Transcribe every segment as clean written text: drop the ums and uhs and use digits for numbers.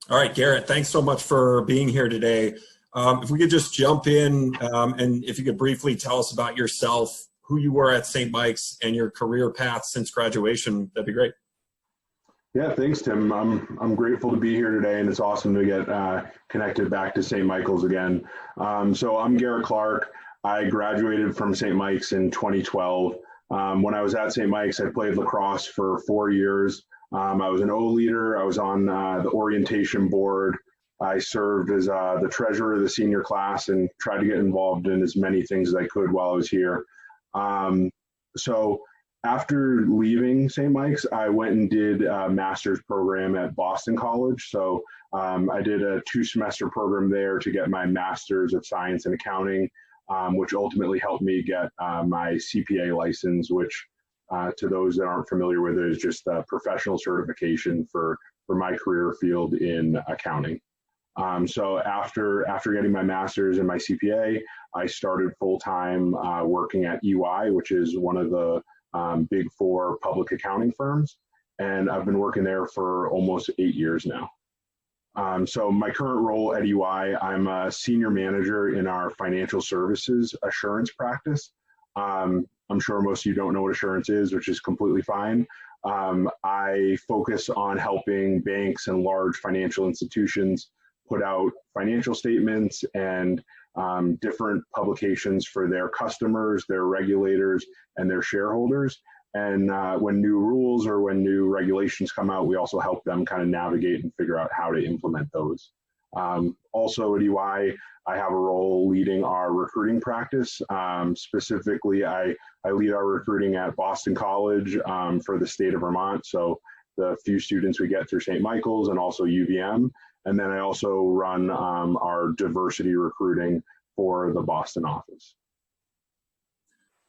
All right, Garrett, thanks so much for being here today. If we could just jump in, and if you could briefly tell us about yourself, who you were at St. Mike's, and your career path since graduation, that'd be great. Yeah, thanks, Tim. I'm grateful to be here today, and it's awesome to get connected back to St. Michael's again. So I'm Garrett Clark. I graduated from St. Mike's in 2012. When I was at St. Mike's, I played lacrosse for 4 years. I was an O leader. I was on the orientation board. I served as the treasurer of the senior class and tried to get involved in as many things as I could while I was here. So after leaving St. Mike's, I went and did a master's program at Boston College. So I did a 2-semester program there to get my master's of science in accounting, which ultimately helped me get my CPA license, which to those that aren't familiar with it is just a professional certification for my career field in accounting. So after getting my master's and my CPA, I started full-time working at EY, which is one of the Big Four public accounting firms, and I've been working there for almost 8 years now. So my current role at EY, I'm a senior manager in our financial services assurance practice. I'm sure most of you don't know what assurance is, which is completely fine. I focus on helping banks and large financial institutions put out financial statements and different publications for their customers, their regulators, and their shareholders. And when new rules or when new regulations come out, we also help them kind of navigate and figure out how to implement those. Also at EY, I have a role leading our recruiting practice. Specifically, I lead our recruiting at Boston College for the state of Vermont. So the few students we get through St. Michael's and also UVM. And then I also run our diversity recruiting for the Boston office.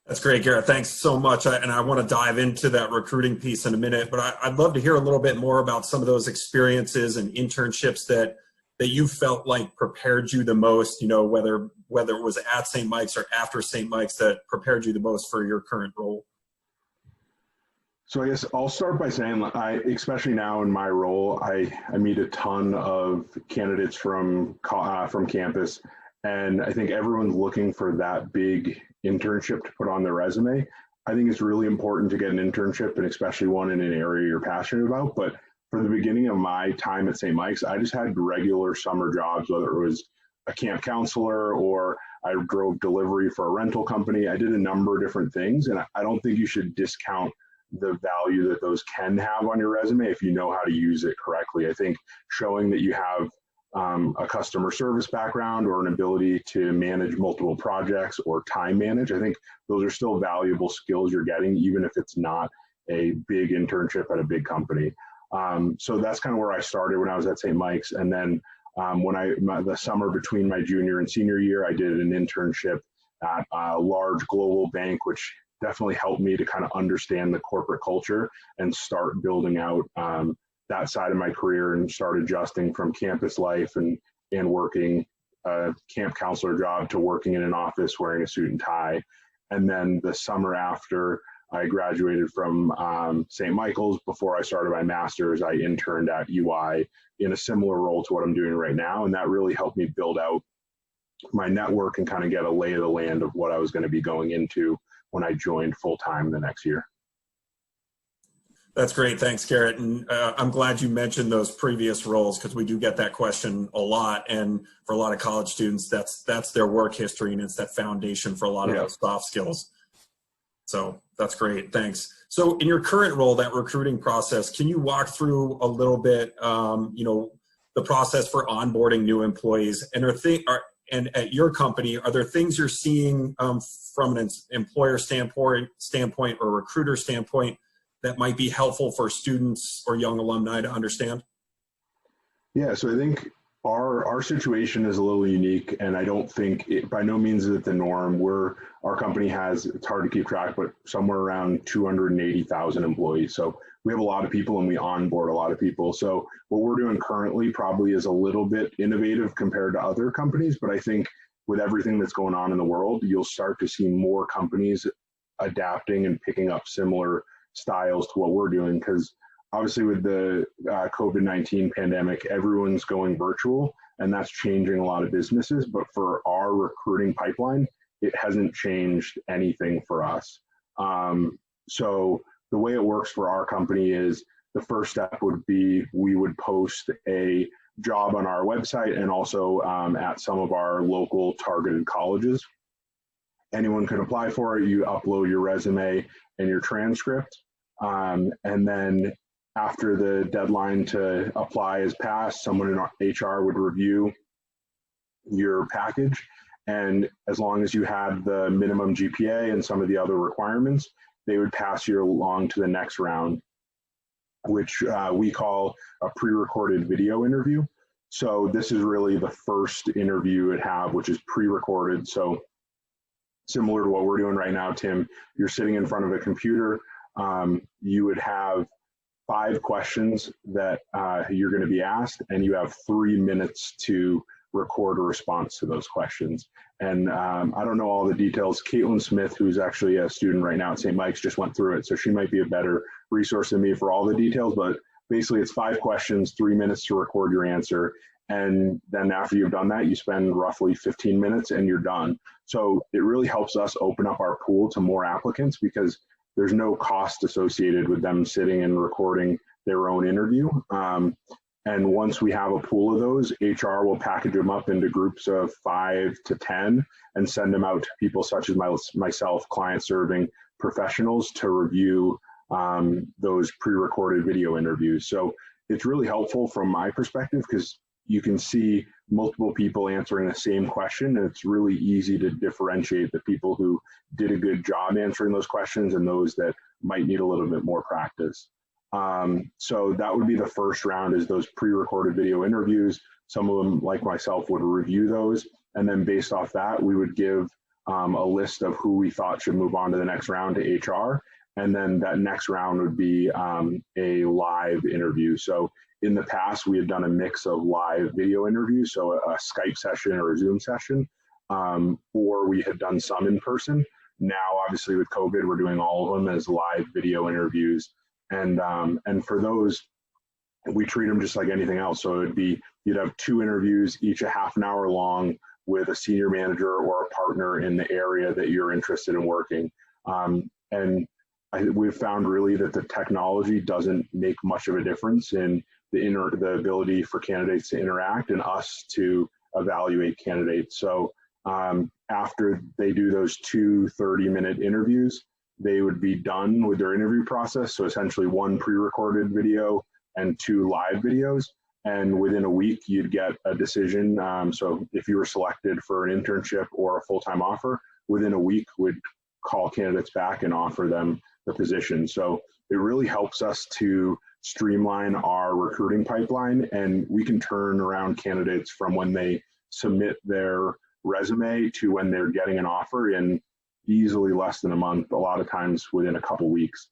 That's great, Garrett. Thanks so much. And I want to dive into that recruiting piece in a minute, but I'd love to hear a little bit more about some of those experiences and internships that you felt like prepared you the most, you know, whether it was at St. Mike's or after St. Mike's, that prepared you the most for your current role. So I guess I'll start by saying, especially now in my role, I meet a ton of candidates from campus, and I think everyone's looking for that big internship to put on their resume. I think it's really important to get an internship, and especially one in an area you're passionate about. But for the beginning of my time at St. Mike's, I just had regular summer jobs, whether it was a camp counselor or I drove delivery for a rental company. I did a number of different things, and I don't think you should discount the value that those can have on your resume if you know how to use it correctly. I think showing that you have a customer service background or an ability to manage multiple projects or time manage, I think those are still valuable skills you're getting, even if it's not a big internship at a big company. So that's kind of where I started when I was at St. Mike's. And then the summer between my junior and senior year, I did an internship at a large global bank, which definitely helped me to kind of understand the corporate culture and start building out that side of my career and start adjusting from campus life and working a camp counselor job to working in an office wearing a suit and tie. And then the summer after I graduated from St. Michael's, before I started my master's, I interned at EY in a similar role to what I'm doing right now. And that really helped me build out my network and kind of get a lay of the land of what I was going to be going into when I joined full-time the next year. That's great. Thanks, Garrett. And I'm glad you mentioned those previous roles, because we do get that question a lot. And for a lot of college students, that's their work history, and it's that foundation for a lot of those soft skills. So that's great. Thanks. So in your current role, that recruiting process, can you walk through a little bit, the process for onboarding new employees? And at your company, are there things you're seeing from an employer standpoint or recruiter standpoint that might be helpful for students or young alumni to understand? Yeah, so I think our situation is a little unique, and I don't think by no means is it the norm. Our company has, it's hard to keep track, but somewhere around 280,000 employees. So we have a lot of people and we onboard a lot of people. So what we're doing currently probably is a little bit innovative compared to other companies, but I think with everything that's going on in the world, you'll start to see more companies adapting and picking up similar styles to what we're doing, because obviously with the COVID-19 pandemic, everyone's going virtual, and that's changing a lot of businesses. But for our recruiting pipeline, it hasn't changed anything for us. So the way it works for our company is the first step would be we would post a job on our website and also at some of our local targeted colleges. Anyone can apply for it. You upload your resume and your transcript. And then after the deadline to apply is passed, someone in HR would review your package. And as long as you had the minimum GPA and some of the other requirements, they would pass you along to the next round, which we call a pre-recorded video interview. So this is really the first interview you would have, which is pre-recorded. So similar to what we're doing right now, Tim, you're sitting in front of a computer. You would have 5 questions that you're going to be asked, and you have 3 minutes to record a response to those questions. And I don't know all the details. Caitlin Smith, who's actually a student right now at St. Mike's, just went through it, so she might be a better resource than me for all the details. But basically, it's 5 questions, 3 minutes to record your answer. And then after you've done that, you spend roughly 15 minutes and you're done. So it really helps us open up our pool to more applicants because there's no cost associated with them sitting and recording their own interview. And once we have a pool of those, HR will package them up into groups of 5 to 10 and send them out to people such as myself, client-serving professionals, to review those pre-recorded video interviews. So it's really helpful from my perspective because you can see multiple people answering the same question, and it's really easy to differentiate the people who did a good job answering those questions and those that might need a little bit more practice. So that would be the first round, is those pre-recorded video interviews. Some of them, like myself, would review those, and then based off that, we would give a list of who we thought should move on to the next round to HR, and then that next round would be a live interview. So in the past, we had done a mix of live video interviews, so a Skype session or a Zoom session, or we had done some in person. Now, obviously, with COVID, we're doing all of them as live video interviews. And for those, we treat them just like anything else. So it would be, you'd have 2 interviews, each a half an hour long, with a senior manager or a partner in the area that you're interested in working. We've found really that the technology doesn't make much of a difference in the ability for candidates to interact and us to evaluate candidates. So after they do those 2 30-minute interviews, they would be done with their interview process. So essentially 1 pre-recorded video and 2 live videos. And within a week, you'd get a decision. So if you were selected for an internship or a full-time offer, within a week, we'd call candidates back and offer them the position. So it really helps us to streamline our recruiting pipeline, and we can turn around candidates from when they submit their resume to when they're getting an offer in easily less than a month, a lot of times within a couple weeks.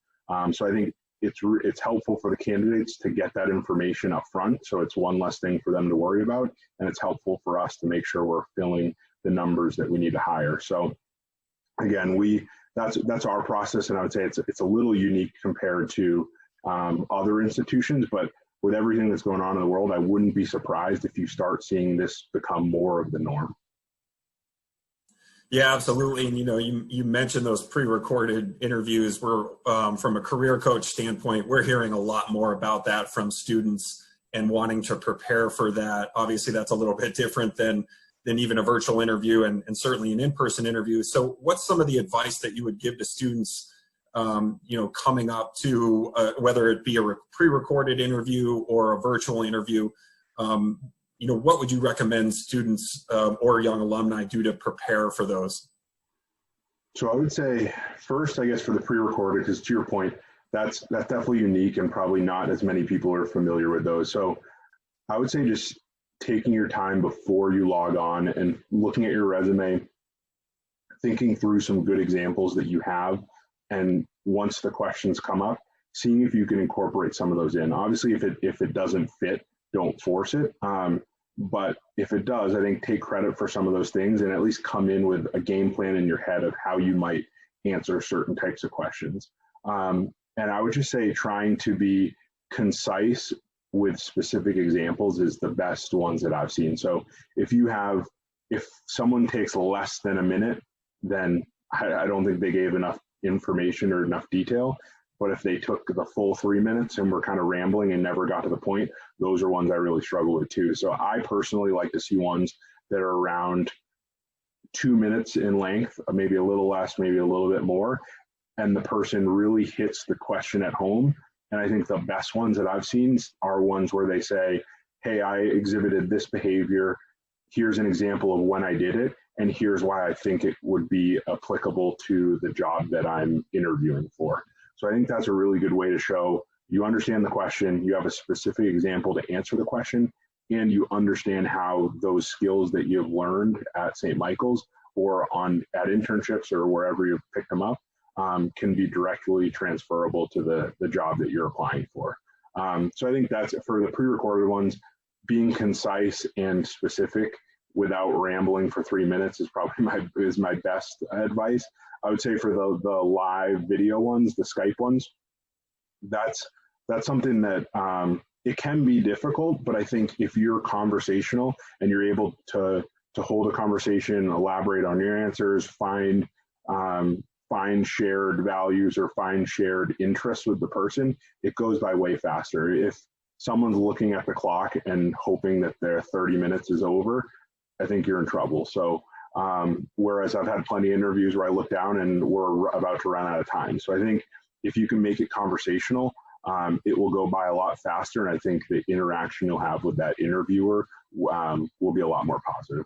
So I think it's helpful for the candidates to get that information up front, so it's one less thing for them to worry about, and it's helpful for us to make sure we're filling the numbers that we need to hire. So again, that's our process, and I would say it's a little unique compared to other institutions, but with everything that's going on in the world, I wouldn't be surprised if you start seeing this become more of the norm. Yeah, absolutely. And you mentioned those pre-recorded interviews. We're from a career coach standpoint, we're hearing a lot more about that from students and wanting to prepare for that. Obviously, that's a little bit different than even a virtual interview and certainly an in-person interview. So what's some of the advice that you would give to students, coming up to whether it be a pre-recorded interview or a virtual interview? What would you recommend students or young alumni do to prepare for those? So I would say first, I guess, for the pre-recorded, because to your point, that's definitely unique and probably not as many people are familiar with those. So I would say just taking your time before you log on and looking at your resume, thinking through some good examples that you have, and once the questions come up, seeing if you can incorporate some of those in. Obviously, if it doesn't fit, don't force it. But if it does, I think take credit for some of those things and at least come in with a game plan in your head of how you might answer certain types of questions. And I would just say trying to be concise with specific examples is the best ones that I've seen. So if someone takes less than a minute, then I don't think they gave enough information or enough detail. But if they took the full 3 minutes and were kind of rambling and never got to the point, those are ones I really struggle with too. So I personally like to see ones that are around 2 minutes in length, maybe a little less, maybe a little bit more, and the person really hits the question at home. And I think the best ones that I've seen are ones where they say, hey, I exhibited this behavior. Here's an example of when I did it, and here's why I think it would be applicable to the job that I'm interviewing for. So I think that's a really good way to show you understand the question, you have a specific example to answer the question, and you understand how those skills that you've learned at St. Michael's or at internships or wherever you've picked them up can be directly transferable to the job that you're applying for. So I think that's for the pre-recorded ones, being concise and specific without rambling for 3 minutes is probably my best advice. I would say for the live video ones, the Skype ones, that's something that it can be difficult, but I think if you're conversational and you're able to hold a conversation, elaborate on your answers, find shared values or find shared interests with the person, it goes by way faster. If someone's looking at the clock and hoping that their 30 minutes is over, I think you're in trouble. So whereas I've had plenty of interviews where I look down and we're about to run out of time. So I think if you can make it conversational, it will go by a lot faster. And I think the interaction you'll have with that interviewer will be a lot more positive.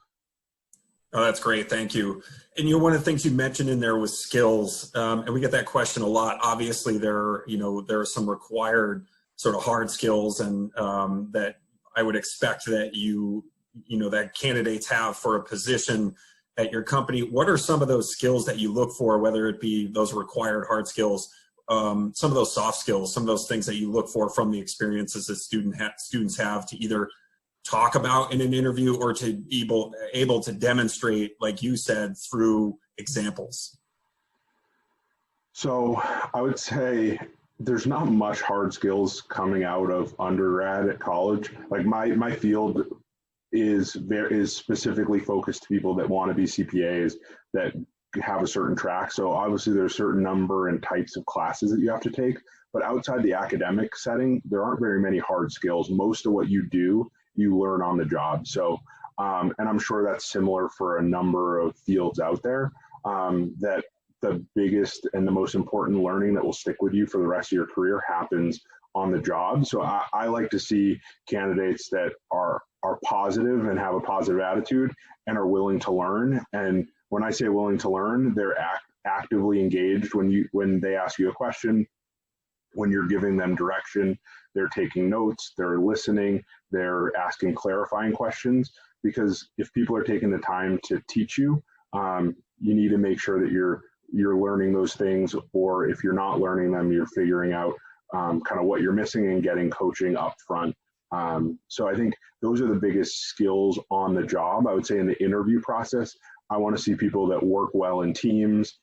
Oh, that's great. Thank you. And one of the things you mentioned in there was skills, and we get that question a lot. Obviously, there are some required sort of hard skills, and that I would expect that that candidates have for a position at your company. What are some of those skills that you look for, whether it be those required hard skills, some of those soft skills, some of those things that you look for from the experiences that students have to either talk about in an interview or to able to demonstrate, like you said, through examples? So I would say there's not much hard skills coming out of undergrad at college. Like my field is specifically focused to people that want to be CPAs that have a certain track. So obviously there's a certain number and types of classes that you have to take, but outside the academic setting, there aren't very many hard skills. Most of what you do, you learn on the job. So, and I'm sure that's similar for a number of fields out there, that the biggest and the most important learning that will stick with you for the rest of your career happens on the job. So I like to see candidates that are positive and have a positive attitude and are willing to learn. And when I say willing to learn, they're actively engaged when they ask you a question, when you're giving them direction, they're taking notes, they're listening, they're asking clarifying questions. Because if people are taking the time to teach you, you need to make sure that you're learning those things, or if you're not learning them, you're figuring out kind of what you're missing and getting coaching up front. So I think those are the biggest skills on the job. I would say in the interview process, I want to see people that work well in teams,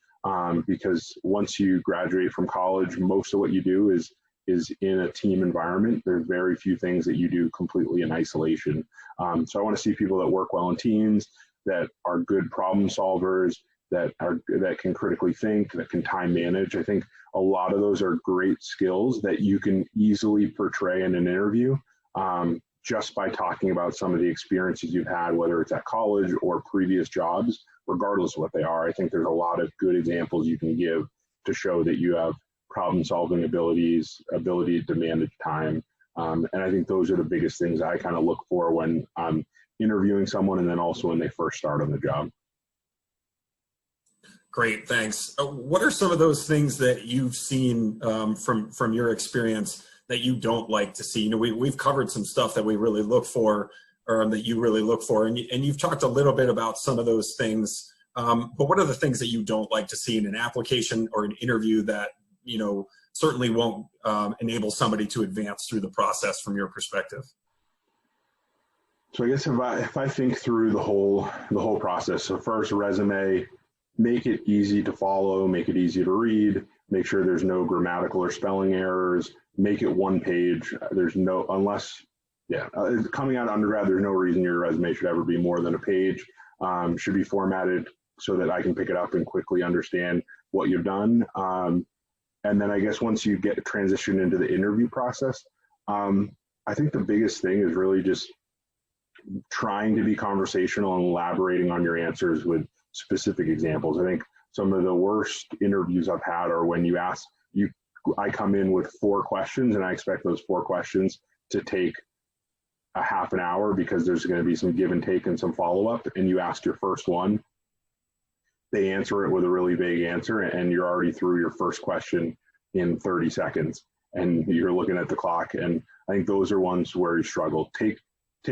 because once you graduate from college, most of what you do is in a team environment. There's very few things that you do completely in isolation. So I want to see people that work well in teams, that are good problem solvers, that can critically think, that can time manage. I think a lot of those are great skills that you can easily portray in an interview, just by talking about some of the experiences you've had, whether it's at college or previous jobs, regardless of what they are. I think there's a lot of good examples you can give to show that you have problem-solving abilities, ability to manage time. And I think those are the biggest things I kind of look for when I'm interviewing someone, and then also when they first start on the job. Great, thanks. What are some of those things that you've seen from your experience that you don't like to see? We've covered some stuff that we really look for, or that you really look for, and you've talked a little bit about some of those things. But what are the things that you don't like to see in an application or an interview that certainly won't enable somebody to advance through the process from your perspective? So I guess if I think through the whole process, so first, resume, make it easy to follow, make it easy to read, make sure there's no grammatical or spelling errors, make it one page. There's no, unless, coming out of undergrad, there's no reason your resume should ever be more than a page. Should be formatted so that I can pick it up and quickly understand what you've done. And then I guess once you get transitioned into the interview process, I think the biggest thing is really just trying to be conversational and elaborating on your answers with specific examples. I think some of the worst interviews I've had are when I come in with 4 questions and I expect those 4 questions to take a half an hour because there's going to be some give and take and some follow-up, and you ask your first one, they answer it with a really vague answer, and you're already through your first question in 30 seconds and you're looking at the clock. And I think those are ones where you struggle. Take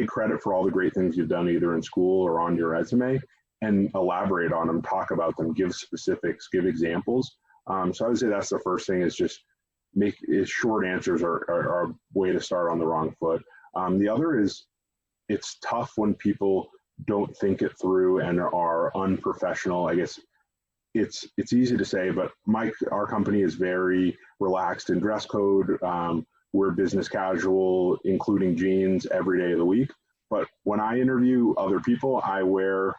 credit for all the great things you've done either in school or on your resume and elaborate on them, talk about them, give specifics, give examples. So I would say that's the first thing, is just short answers are a way to start on the wrong foot. The other is, it's tough when people don't think it through and are unprofessional. I guess it's easy to say, but our company is very relaxed in dress code. We're business casual, including jeans every day of the week. But when I interview other people, I wear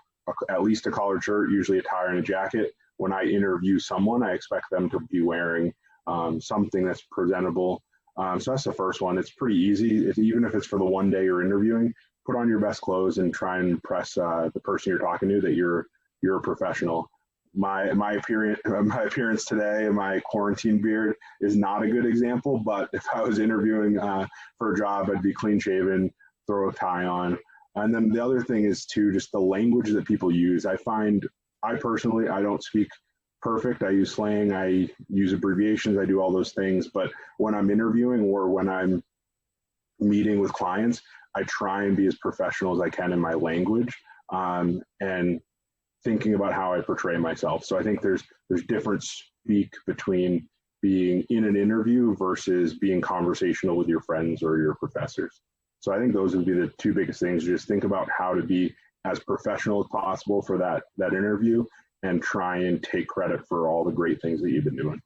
at least a collared shirt, usually a tie and a jacket. When I interview someone, I expect them to be wearing something that's presentable. So that's the first one. It's pretty easy. Even if it's for the one day you're interviewing, put on your best clothes and try and impress the person you're talking to that you're a professional. My appearance today and my quarantine beard is not a good example, but if I was interviewing for a job, I'd be clean shaven, throw a tie on. And then the other thing is too, just the language that people use. I personally, I don't speak perfect. I use slang, I use abbreviations, I do all those things. But when I'm interviewing or when I'm meeting with clients, I try and be as professional as I can in my language and thinking about how I portray myself. So I think there's different speak between being in an interview versus being conversational with your friends or your professors. So I think those would be the 2 biggest things. Just think about how to be as professional as possible for that interview, and try and take credit for all the great things that you've been doing.